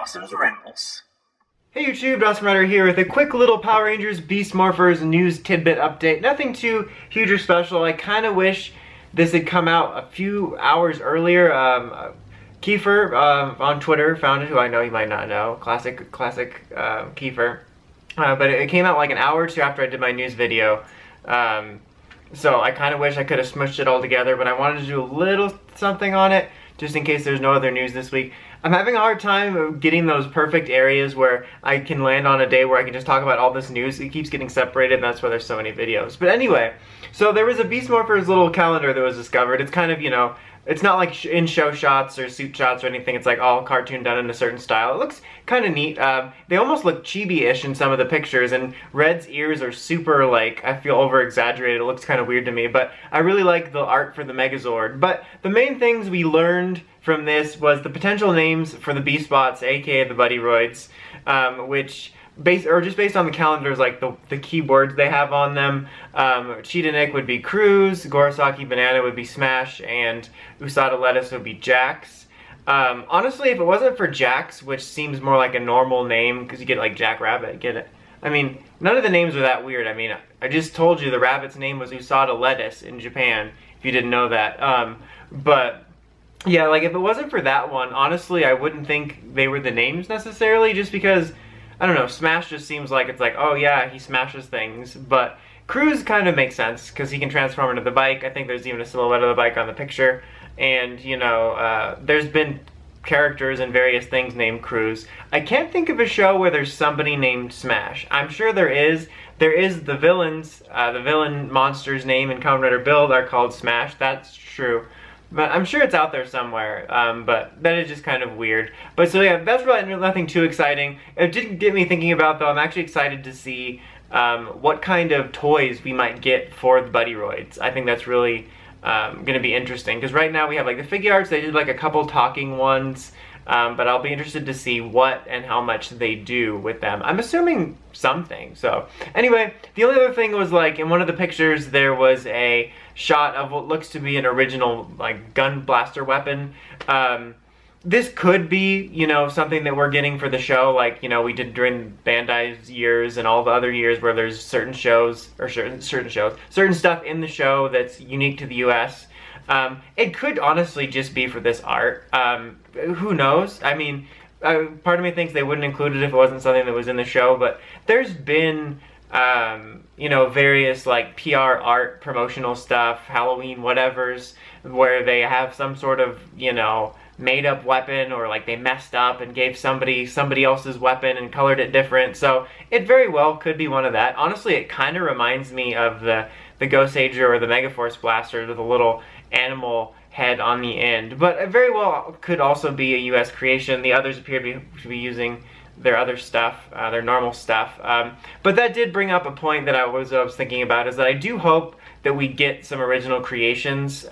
Dawson's Rambles. Hey YouTube, Dawson Rider here with a quick little Power Rangers Beast Morphers news tidbit update. Nothing too huge or special. I kind of wish this had come out a few hours earlier. Kiefer on Twitter found it, who I know you might not know. Classic Kiefer. But it came out like an hour or two after I did my news video. So I kind of wish I could have smushed it all together, but I wanted to do a little something on it, just in case there's no other news this week. I'm having a hard time getting those perfect areas where I can land on a day where I can just talk about all this news. It keeps getting separated, and that's why there's so many videos. But anyway, so there was a Beast Morphers little calendar that was discovered. It's kind of, you know, it's not like in-show shots or suit shots or anything. It's like all cartoon done in a certain style. It looks kind of neat. They almost look chibi-ish in some of the pictures, and Red's ears are super, like, I feel over-exaggerated. It looks kind of weird to me, but I really like the art for the Megazord. But the main things we learned from this was the potential names for the Beast Bots, aka the Buddyroids, which just based on the calendars, like the keywords they have on them. Cheetah Nick would be Cruz, Gorosaki Banana would be Smash, and Usada Lettuce would be Jax. Honestly, if it wasn't for Jax, which seems more like a normal name, because you get like Jack Rabbit, get it? I mean, none of the names are that weird. I mean, I just told you the rabbit's name was Usada Lettuce in Japan, if you didn't know that. But yeah, like if it wasn't for that one, honestly, I wouldn't think they were the names necessarily, just because, I don't know, Smash just seems like it's like, oh yeah, he smashes things. But Cruz kind of makes sense, because he can transform into the bike. I think there's even a silhouette of the bike on the picture. And, you know, there's been characters and various things named Cruz. I can't think of a show where there's somebody named Smash. I'm sure there is. There is the villains. The villain monster's name in Kamen Rider Build are called Smash. That's true. But I'm sure it's out there somewhere, but that is just kind of weird. But so yeah, that's really nothing too exciting. It did get me thinking about, though, I'm actually excited to see what kind of toys we might get for the Buddyroids. I think that's really going to be interesting, because right now we have like the figure arts. They did like a couple talking ones, but I'll be interested to see what and how much they do with them. I'm assuming something. So anyway, the only other thing was, like, in one of the pictures there was a shot of what looks to be an original like gun blaster weapon. This could be, you know, something that we're getting for the show, like, you know, we did during Bandai's years and all the other years where there's certain shows, or certain stuff in the show that's unique to the US. It could honestly just be for this art. Who knows? I mean, part of me thinks they wouldn't include it if it wasn't something that was in the show, but there's been you know, various like PR art, promotional stuff, Halloween whatevers, where they have some sort of, you know, made up weapon, or like they messed up and gave somebody else's weapon and colored it different. So it very well could be one of that. Honestly, it kind of reminds me of the Ghostager or the Megaforce Blaster with a little animal head on the end. But it very well could also be a US creation. The others appear to be using their other stuff, their normal stuff. But that did bring up a point that I was thinking about, is that I do hope that we get some original creations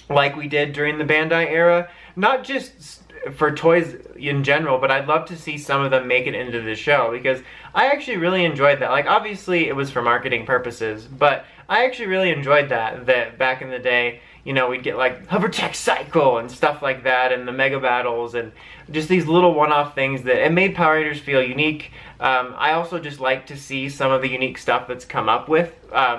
like we did during the Bandai era. Not just for toys in general, but I'd love to see some of them make it into the show, because I actually really enjoyed that. Like, obviously it was for marketing purposes, but I actually really enjoyed that back in the day, you know, we'd get like Hovertech Cycle and stuff like that, and the Mega Battles, and just these little one-off things that it made Power Rangers feel unique. I also just like to see some of the unique stuff that's come up with,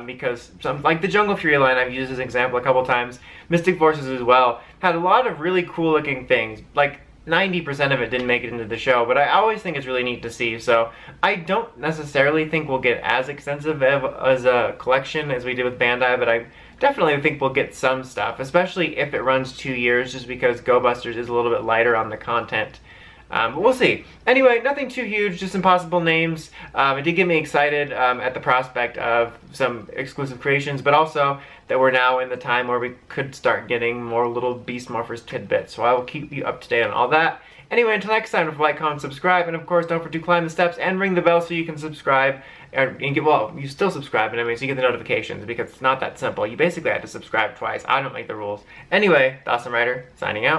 because like the Jungle Fury line I've used as an example a couple times, Mystic Forces as well, had a lot of really cool looking things. Like 90% of it didn't make it into the show, but I always think it's really neat to see. So I don't necessarily think we'll get as extensive as a collection as we did with Bandai, but I definitely think we'll get some stuff, especially if it runs 2 years, just because Go Busters is a little bit lighter on the content. But we'll see. Anyway, nothing too huge, just some possible names. It did get me excited at the prospect of some exclusive creations, but also that we're now in the time where we could start getting more little Beast Morphers tidbits. So I will keep you up to date on all that. Anyway, until next time, don't forget to like, comment, subscribe, and of course, don't forget to climb the steps and ring the bell so you can subscribe. And get, well, you still subscribe, and I mean, so you get the notifications, because it's not that simple. You basically have to subscribe twice. I don't make the rules. Anyway, Dawson Rider, signing out.